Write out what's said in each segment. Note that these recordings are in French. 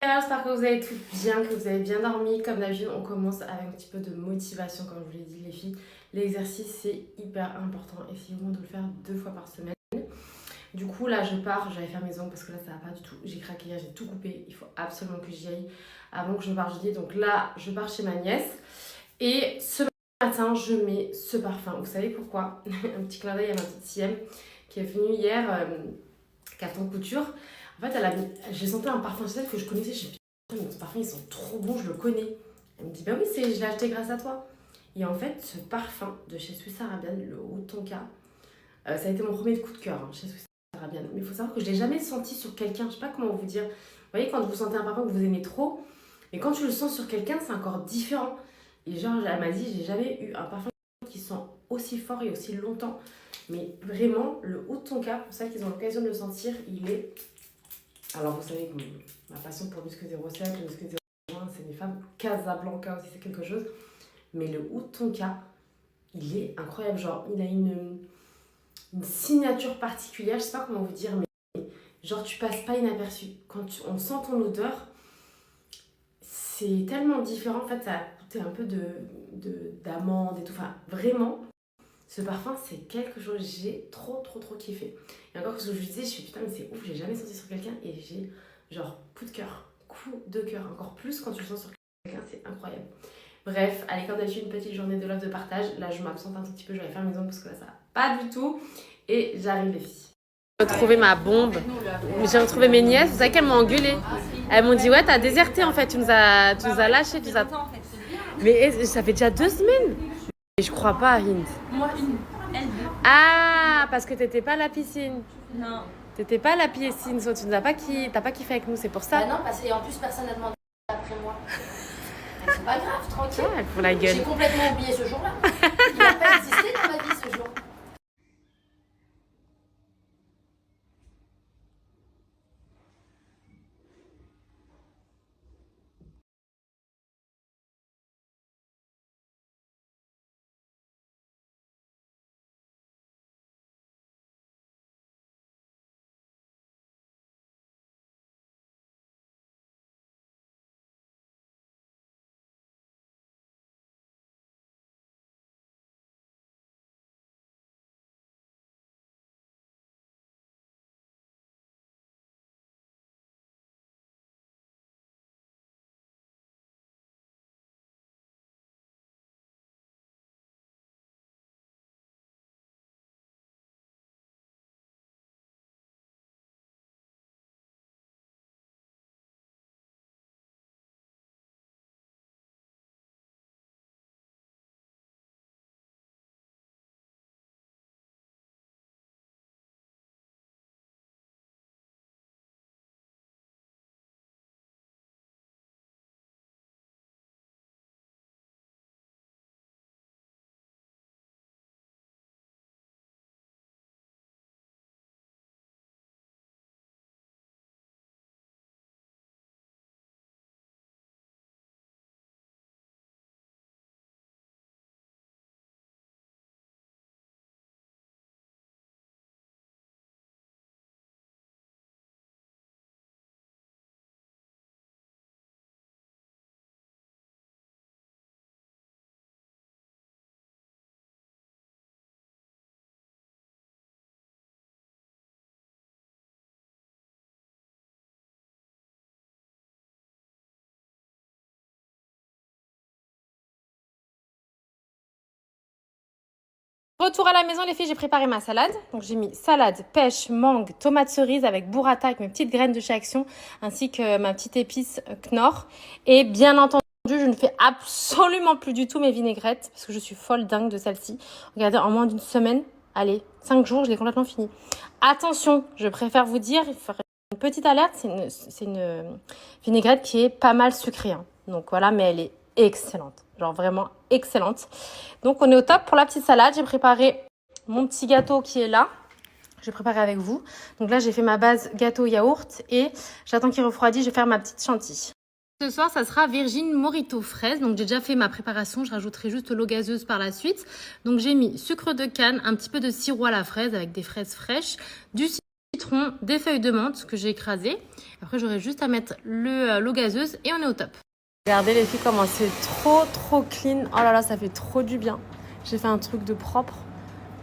J'espère que vous allez toutes bien, que vous avez bien dormi. Comme d'habitude, on commence avec un petit peu de motivation, comme je vous l'ai dit, les filles. L'exercice, c'est hyper important. Essayons de le faire 2 fois par semaine. Du coup, là, je pars. J'allais faire mes ongles parce que là, ça va pas du tout. J'ai craqué hier, j'ai tout coupé. Il faut absolument que j'y aille avant que je parte jeudi. Donc là, je pars chez ma nièce. Et ce matin, je mets ce parfum. Vous savez pourquoi? Un petit clin d'œil à ma petite Siem qui est venue hier, carton couture. En fait, j'ai senti un parfum chez elle que je connaissais. J'ai dit, putain, mais ce parfum, ils sont trop bons, je le connais. Elle me dit, bah oui, je l'ai acheté grâce à toi. Et en fait, ce parfum de chez Swiss Arabian, le Oud Tonka, ça a été mon premier coup de cœur chez Swiss Arabian. Mais il faut savoir que je ne l'ai jamais senti sur quelqu'un. Je sais pas comment vous dire. Vous voyez, quand vous sentez un parfum que vous aimez trop, mais quand tu le sens sur quelqu'un, c'est encore différent. Et genre, elle m'a dit, j'ai jamais eu un parfum qui sent aussi fort et aussi longtemps. Mais vraiment, le Oud Tonka, pour celles qui ont l'occasion de le sentir, il est... Alors, vous savez que ma passion pour Musc 07, le Musc 01, c'est mes femmes. Casablanca aussi, c'est quelque chose. Mais le Oud Tonka, il est incroyable. Genre, il a une signature particulière. Je sais pas comment vous dire, mais genre, tu passes pas inaperçu. Quand on sent ton odeur, c'est tellement différent. En fait, ça a goûté un peu d'amande et tout. Enfin, vraiment, ce parfum, c'est quelque chose. J'ai trop kiffé. Et encore que ce que je vous disais, je suis putain, mais c'est ouf, j'ai jamais senti sur quelqu'un et j'ai genre coup de cœur. Coup de cœur. Encore plus quand tu le sens sur quelqu'un, c'est incroyable. Bref, allez, comme d'habitude, une petite journée de love de partage. Là, je m'absente un tout petit peu, je vais aller faire mes ongles parce que là, ça va pas du tout. Et j'arrive, les filles. J'ai retrouvé ma bombe. J'ai retrouvé mes nièces. Vous savez qu'elles m'ont engueulée. Elles m'ont dit, ouais, t'as déserté en fait. Tu nous as lâché. Mais ça fait déjà 2 semaines. Et je crois pas, Hind. Moi, une. Elle, deux. Ah, parce que t'étais pas à la piscine. Non. T'étais pas à la piscine, so tu nous as pas t'as pas kiffé avec nous, c'est pour ça. Bah non, parce qu'en plus, personne n'a demandé après moi. Mais c'est pas grave, tranquille. Ah, pour la gueule. J'ai complètement oublié ce jour-là. Il n'a pas existé dans ma vie ce jour. Retour à la maison, les filles, j'ai préparé ma salade. Donc j'ai mis salade, pêche, mangue, tomate cerise avec burrata avec mes petites graines de chez Action, ainsi que ma petite épice Knorr. Et bien entendu, je ne fais absolument plus du tout mes vinaigrettes parce que je suis folle dingue de celle-ci. Regardez, en moins d'une semaine, allez, 5 jours, je l'ai complètement fini. Attention, je préfère vous dire, il faudrait une petite alerte, c'est une vinaigrette qui est pas mal sucrée. Hein. Donc voilà, mais elle est excellente. Genre vraiment excellente. Donc on est au top pour la petite salade. J'ai préparé mon petit gâteau qui est là. Je vais préparer avec vous. Donc là, j'ai fait ma base gâteau yaourt et j'attends qu'il refroidisse. Je vais faire ma petite chantilly. Ce soir, ça sera Virgin Morito fraise. Donc j'ai déjà fait ma préparation. Je rajouterai juste l'eau gazeuse par la suite. Donc j'ai mis sucre de canne, un petit peu de sirop à la fraise avec des fraises fraîches, du citron, des feuilles de menthe que j'ai écrasées. Après, j'aurai juste à mettre l'eau gazeuse et on est au top. Regardez les filles comment c'est trop clean. Oh là là, ça fait trop du bien. J'ai fait un truc de propre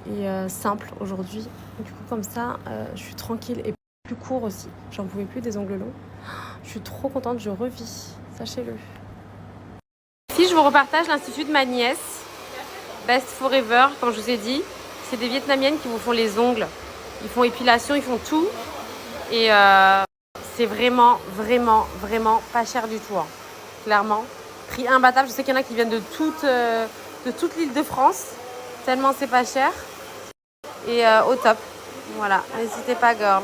et simple aujourd'hui. Du coup, comme ça, je suis tranquille et plus court aussi. J'en pouvais plus des ongles longs. Je suis trop contente, je revis. Sachez-le. Ici, je vous repartage l'institut de ma nièce. Best Forever, comme je vous ai dit. C'est des Vietnamiennes qui vous font les ongles. Ils font épilation, ils font tout. Et c'est vraiment pas cher du tout. Hein. Clairement. Prix imbattable. Je sais qu'il y en a qui viennent de toute l'île de France. Tellement c'est pas cher. Et au top. Voilà. N'hésitez pas, girl.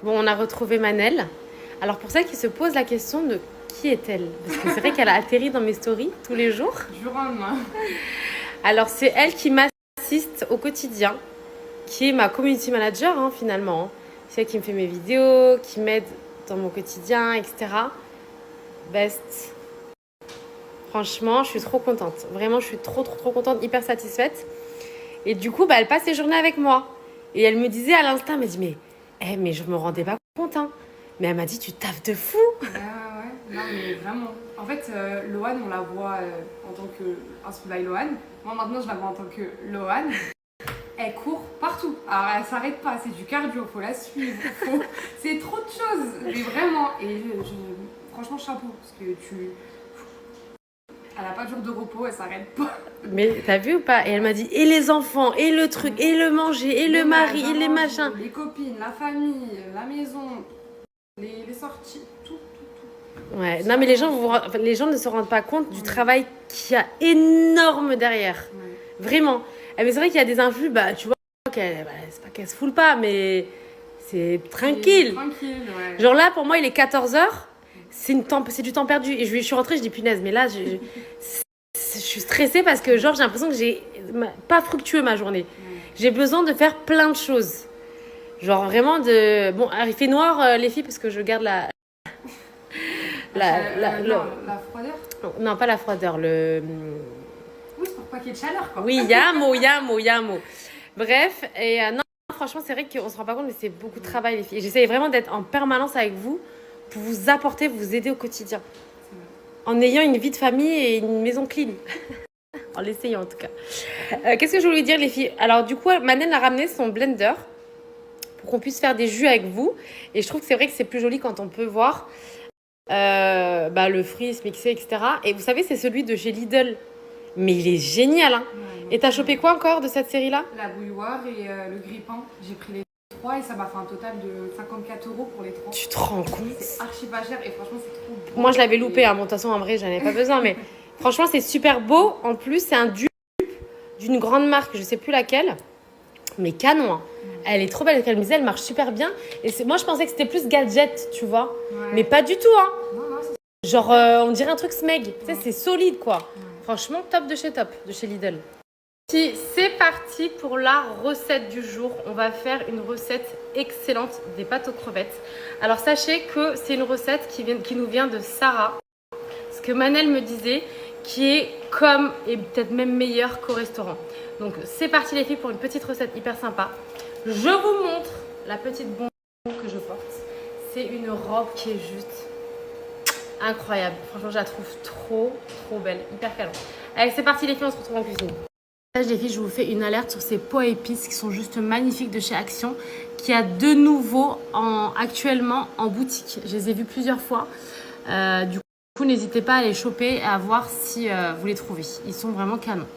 Bon, on a retrouvé Manel. Alors pour celles qui se posent la question de qui est-elle? Parce que c'est vrai qu'elle a atterri dans mes stories tous les jours. Du lendemain. Alors c'est elle qui m'assiste au quotidien, qui est ma community manager hein, finalement. C'est elle qui me fait mes vidéos, qui m'aide dans mon quotidien, etc. Best. Franchement, je suis trop contente. Vraiment, je suis trop contente, hyper satisfaite. Et du coup, elle passe ses journées avec moi. Et elle me disait à l'instant, elle me dit mais je me rendais pas compte. Hein. Mais elle m'a dit, tu taffes de fou. Ouais. Non, mais vraiment. En fait, Loane, on la voit en tant que Inspire by Loane. Moi, maintenant, je la vois en tant que Loane. Elle court partout. Alors, elle s'arrête pas. C'est du cardio. Faut la suivre. C'est trop de choses. Mais vraiment. Et franchement, chapeau. Parce que elle a pas de jour de repos. Elle s'arrête pas. Mais t'as vu ou pas? Et elle m'a dit, et les enfants, et le truc, et le manger, et le mari, et les machins. Les copines, la famille, la maison, les sorties, tout. Ouais, non mais les gens ne se rendent pas compte du travail qu'il y a énorme derrière. Ouais. Vraiment. Mais c'est vrai qu'il y a des influx, tu vois, c'est pas qu'elle se foule pas, mais c'est tranquille. Ouais. Genre là, pour moi, il est 14h, c'est du temps perdu. Et je suis rentrée, je dis punaise, mais là, je suis stressée parce que genre j'ai l'impression que j'ai pas fructueux ma journée. J'ai besoin de faire plein de choses. Genre vraiment de... Bon, il fait noir les filles parce que je garde la froideur. Non, pas la froideur, Oui, c'est pour pas qu'il y ait de chaleur quoi. Oui, il y a un mot. Bref, et non, franchement, c'est vrai qu'on se rend pas compte, mais c'est beaucoup de travail les filles. J'essaye vraiment d'être en permanence avec vous pour vous apporter, vous aider au quotidien. En ayant une vie de famille et une maison clean. En l'essayant en tout cas. Qu'est-ce que je voulais dire les filles? Alors du coup, Manel a ramené son blender pour qu'on puisse faire des jus avec vous. Et je trouve que c'est vrai que c'est plus joli quand on peut voir le fruit se mixer, etc. Et vous savez, c'est celui de chez Lidl. Mais il est génial. Hein. Ouais, et t'as chopé quoi encore de cette série-là? La bouilloire et le grille-pain. J'ai pris les 3 et ça m'a fait un total de 54 € pour les 3. Tu te rends compte? C'est archi pas cher et franchement c'est trop beau. Moi je l'avais loupé, hein. Bon, de toute façon en vrai j'en avais pas besoin, mais franchement c'est super beau. En plus c'est un dupe d'une grande marque, je sais plus laquelle, mais canon. Hein. Elle est trop belle, elle me disait elle marche super bien. Et moi je pensais que c'était plus gadget, tu vois, mais pas du tout. Hein. Non, genre on dirait un truc smeg, tu sais c'est solide quoi. Franchement top, de chez Lidl. C'est parti pour la recette du jour. On va faire une recette excellente des pâtes aux crevettes. Alors sachez que c'est une recette qui nous vient de Sarah. Ce que Manel me disait, qui est comme et peut-être même meilleur qu'au restaurant. Donc c'est parti les filles pour une petite recette hyper sympa. Je vous montre la petite bombe que je porte. C'est une robe qui est juste incroyable. Franchement je la trouve trop belle, hyper canon. Allez c'est parti les filles, on se retrouve en cuisine. Les filles, je vous fais une alerte sur ces pots à épices qui sont juste magnifiques de chez Action, qui a de nouveau actuellement en boutique. Je les ai vus plusieurs fois. Du coup, n'hésitez pas à les choper et à voir si vous les trouvez. Ils sont vraiment canons.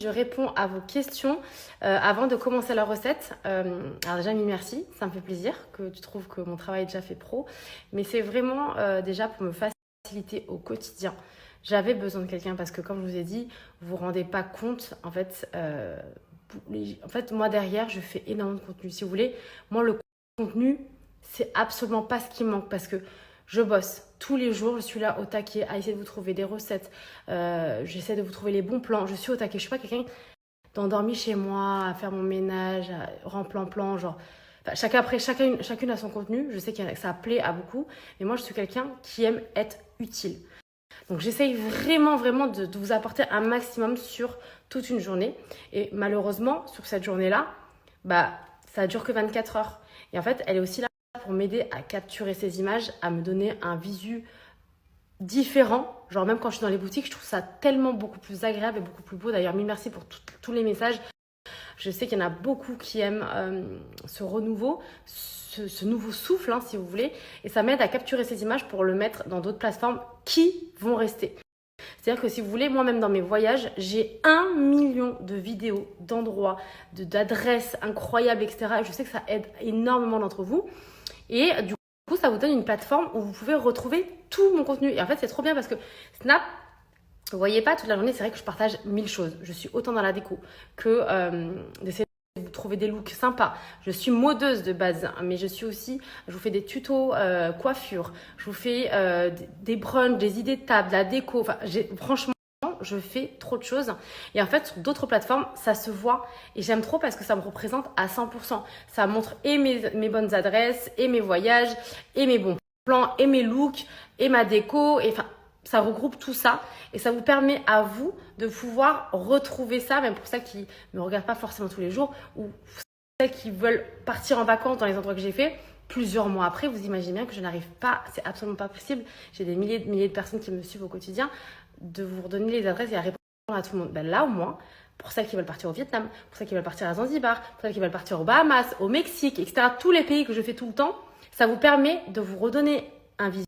je réponds à vos questions avant de commencer la recette. Alors déjà, mille merci, ça me fait plaisir que tu trouves que mon travail est déjà fait pro. Mais c'est vraiment déjà pour me faciliter au quotidien. J'avais besoin de quelqu'un parce que comme je vous ai dit, vous vous rendez pas compte. En fait, moi derrière, je fais énormément de contenu. Si vous voulez, moi le contenu, c'est absolument pas ce qui me manque parce que je bosse tous les jours, je suis là au taquet à essayer de vous trouver des recettes, j'essaie de vous trouver les bons plans, je suis au taquet, je suis pas quelqu'un d'endormi chez moi, à faire mon ménage, à plan, genre, enfin, chacune a son contenu, je sais que ça plaît à beaucoup, mais moi je suis quelqu'un qui aime être utile. Donc j'essaye vraiment de vous apporter un maximum sur toute une journée et malheureusement sur cette journée-là, ça dure que 24 heures et en fait elle est aussi là pour m'aider à capturer ces images, à me donner un visu différent. Genre même quand je suis dans les boutiques, je trouve ça tellement beaucoup plus agréable et beaucoup plus beau. D'ailleurs, mille merci pour tous les messages. Je sais qu'il y en a beaucoup qui aiment ce renouveau, ce nouveau souffle, hein, si vous voulez. Et ça m'aide à capturer ces images pour le mettre dans d'autres plateformes qui vont rester. C'est-à-dire que si vous voulez, moi-même dans mes voyages, j'ai 1 million de vidéos, d'endroits, d'adresses incroyables, etc. Et je sais que ça aide énormément d'entre vous. Et du coup, ça vous donne une plateforme où vous pouvez retrouver tout mon contenu. Et en fait, c'est trop bien parce que Snap, vous voyez pas, toute la journée, c'est vrai que je partage 1000 choses. Je suis autant dans la déco que d'essayer de vous trouver des looks sympas. Je suis modeuse de base, mais je vous fais des tutos coiffure. Je vous fais des brunchs, des idées de table, de la déco. Enfin, franchement, je fais trop de choses et en fait sur d'autres plateformes ça se voit et j'aime trop parce que ça me représente à 100%. Ça montre et mes bonnes adresses et mes voyages et mes bons plans et mes looks et ma déco et enfin ça regroupe tout ça et ça vous permet à vous de pouvoir retrouver ça, même pour celles qui ne me regardent pas forcément tous les jours ou celles qui veulent partir en vacances dans les endroits que j'ai fait. Plusieurs mois après, vous imaginez bien que je n'arrive pas, c'est absolument pas possible. J'ai des milliers de personnes qui me suivent au quotidien, de vous redonner les adresses et à répondre à tout le monde. Là au moins, pour celles qui veulent partir au Vietnam, pour celles qui veulent partir à Zanzibar, pour celles qui veulent partir aux Bahamas, au Mexique, etc. Tous les pays que je fais tout le temps, ça vous permet de vous redonner un visu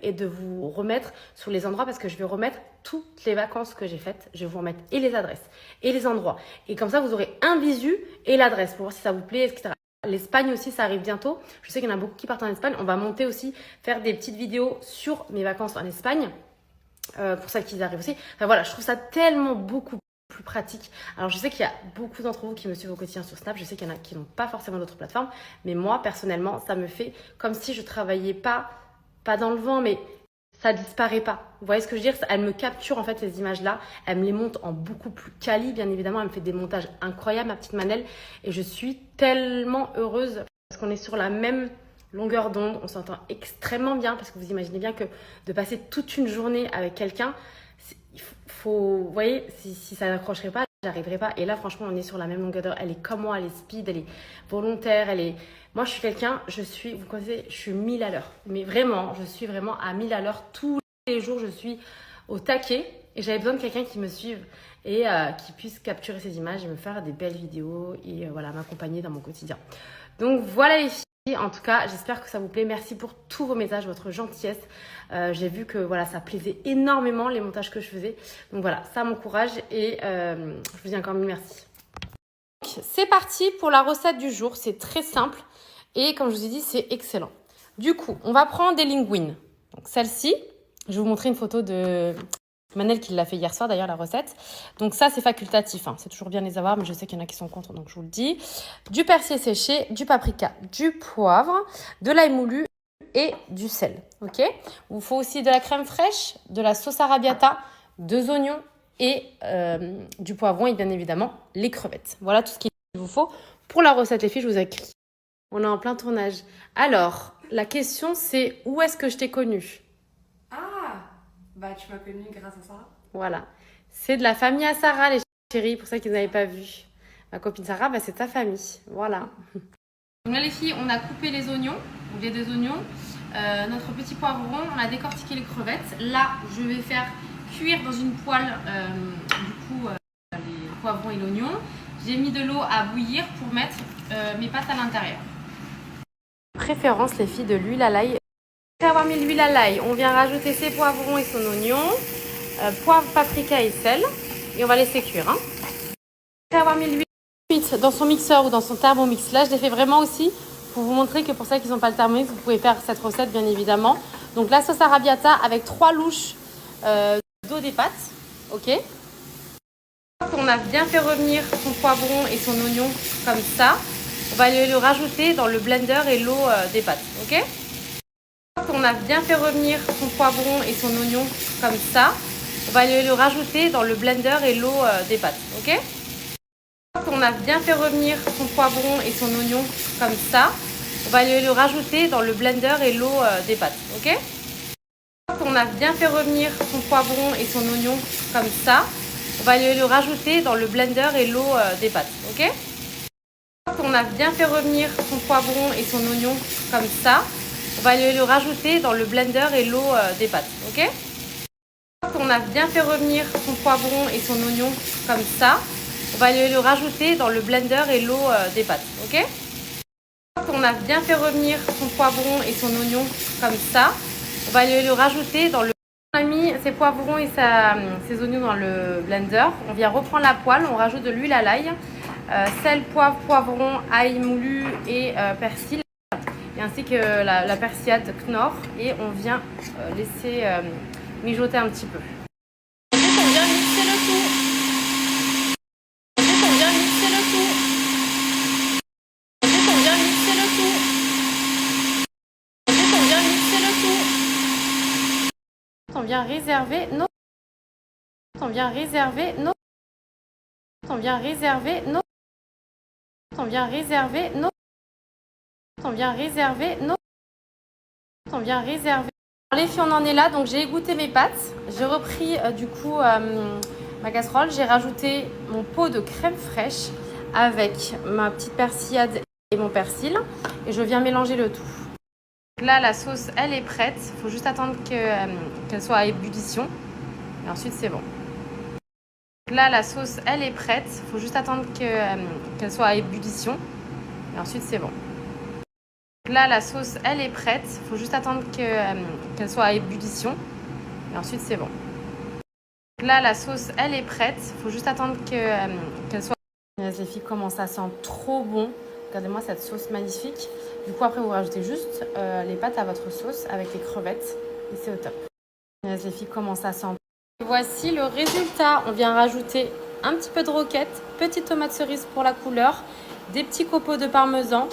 et de vous remettre sur les endroits parce que je vais remettre toutes les vacances que j'ai faites. Je vais vous remettre et les adresses et les endroits. Et comme ça, vous aurez un visu et l'adresse pour voir si ça vous plaît, etc. L'Espagne aussi, ça arrive bientôt. Je sais qu'il y en a beaucoup qui partent en Espagne. On va monter aussi, faire des petites vidéos sur mes vacances en Espagne. Pour celles qui arrivent aussi. Enfin voilà, je trouve ça tellement beaucoup plus pratique. Alors je sais qu'il y a beaucoup d'entre vous qui me suivent au quotidien sur Snap. Je sais qu'il y en a qui n'ont pas forcément d'autres plateformes. Mais moi, personnellement, ça me fait comme si je travaillais pas dans le vent, mais ça disparaît pas. Vous voyez ce que je veux dire? Elle me capture en fait ces images-là. Elle me les monte en beaucoup plus quali, bien évidemment. Elle me fait des montages incroyables, ma petite Manel. Et je suis tellement heureuse parce qu'on est sur la même longueur d'onde. On s'entend extrêmement bien parce que vous imaginez bien que de passer toute une journée avec quelqu'un, vous voyez, si ça n'accrocherait pas, j'arriverai pas. Et là, franchement, on est sur la même longueur d'onde. Elle est comme moi, elle est speed, elle est volontaire, Moi, je suis quelqu'un, vous connaissez, je suis 1000 à l'heure. Mais vraiment, je suis vraiment à 1000 à l'heure. Tous les jours, je suis au taquet. Et j'avais besoin de quelqu'un qui me suive et qui puisse capturer ces images et me faire des belles vidéos et voilà, m'accompagner dans mon quotidien. Donc, voilà les filles. En tout cas, j'espère que ça vous plaît. Merci pour tous vos messages, votre gentillesse. J'ai vu que voilà, ça plaisait énormément les montages que je faisais. Donc voilà, ça m'encourage et je vous dis encore mille merci. C'est parti pour la recette du jour. C'est très simple et comme je vous ai dit, c'est excellent. Du coup, on va prendre des linguines. Donc celle-ci, je vais vous montrer une photo de Manel qui l'a fait hier soir d'ailleurs la recette. Donc ça c'est facultatif, hein. C'est toujours bien de les avoir mais je sais qu'il y en a qui sont contre donc je vous le dis. Du persil séché, du paprika, du poivre, de l'ail moulu et du sel. Ok. Il vous faut aussi de la crème fraîche, de la sauce arrabbiata, 2 oignons et du poivron et bien évidemment les crevettes. Voilà tout ce qu'il vous faut pour la recette les filles, je vous ai écrit. On est en plein tournage. Alors la question c'est où est-ce que je t'ai connue? Bah, tu m'as connue grâce à Sarah. Voilà. C'est de la famille à Sarah, les chéris, pour ceux qui n'avaient pas vu. Ma copine Sarah, c'est ta famille. Voilà. Donc là, les filles, on a coupé les oignons, ou les 2 oignons. Notre petit poivron, on a décortiqué les crevettes. Là, je vais faire cuire dans une poêle, les poivrons et l'oignon. J'ai mis de l'eau à bouillir pour mettre mes pâtes à l'intérieur. Préférence, les filles, de l'huile à l'ail. Après avoir mis l'huile à l'ail, on vient rajouter ses poivrons et son oignon, poivre, paprika et sel. Et on va laisser cuire. Après avoir mis l'huile dans son mixeur ou dans son thermomix, là je l'ai fait vraiment aussi pour vous montrer que pour ceux qui n'ont pas le thermomix, vous pouvez faire cette recette bien évidemment. Donc la sauce arrabbiata avec 3 louches d'eau des pâtes, ok. On a bien fait revenir son poivron et son oignon comme ça. On va le rajouter dans le blender et l'eau des pâtes, ok. On a bien fait revenir son poivron et son oignon comme ça. On va le rajouter dans le blender et l'eau des pâtes, ok. On a bien fait revenir son poivron et son oignon comme ça. On va le rajouter dans le blender et l'eau des pâtes, ok. On a bien fait revenir son poivron et son oignon comme ça. On va le rajouter dans le blender et l'eau des pâtes, ok. On a bien fait revenir son poivron et son oignon comme ça. On va le rajouter dans le blender et l'eau des pâtes, ok. On a bien fait revenir son poivron et son oignon comme ça. On va le rajouter dans le blender et l'eau des pâtes, ok. On a bien fait revenir son poivron et son oignon comme ça. On va le rajouter dans le... On a mis ses poivrons et ses oignons dans le blender. On vient reprendre la poêle, on rajoute de l'huile à l'ail, sel, poivre, poivron, ail moulu et persil, et ainsi que la persillade Knorr, et on vient laisser mijoter un petit peu. Ensuite, on vient mixer le tout. Ensuite, on vient mixer le tout. Ensuite, on vient mixer le tout. Ensuite, on vient mixer le tout. On vient réserver nos... On vient réserver nos... On vient réserver nos... On vient réserver nos... On vient réserver nos... On vient réserver... Les filles, on en est là, donc j'ai égoutté mes pâtes. J'ai repris du coup ma casserole. J'ai rajouté mon pot de crème fraîche avec ma petite persillade et mon persil. Et je viens mélanger le tout. Là, la sauce, elle est prête. Il faut juste attendre qu'elle soit à ébullition. Et ensuite, c'est bon. Là, la sauce, elle est prête. Il faut juste attendre qu'elle soit à ébullition. Et ensuite, c'est bon. Là, la sauce, elle est prête. Il faut juste attendre qu'elle soit à ébullition. Et ensuite, c'est bon. Là, la sauce, elle est prête. Il faut juste attendre qu'elle soit... Les filles, comment ça sent trop bon. Regardez-moi cette sauce magnifique. Du coup, après, vous rajoutez juste les pâtes à votre sauce avec les crevettes. Et c'est au top. Les filles, comment ça sent. Voici le résultat. On vient rajouter un petit peu de roquette, petite tomate cerise pour la couleur, des petits copeaux de parmesan,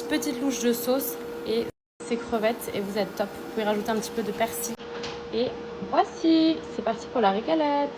petite louche de sauce et ces crevettes et vous êtes top. Vous pouvez rajouter un petit peu de persil. Et voici, c'est parti pour la régalette.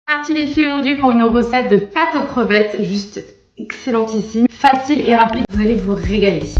Parti les filles aujourd'hui pour une recette de pâte aux crevettes, juste excellentissime, facile et rapide, vous allez vous régaler.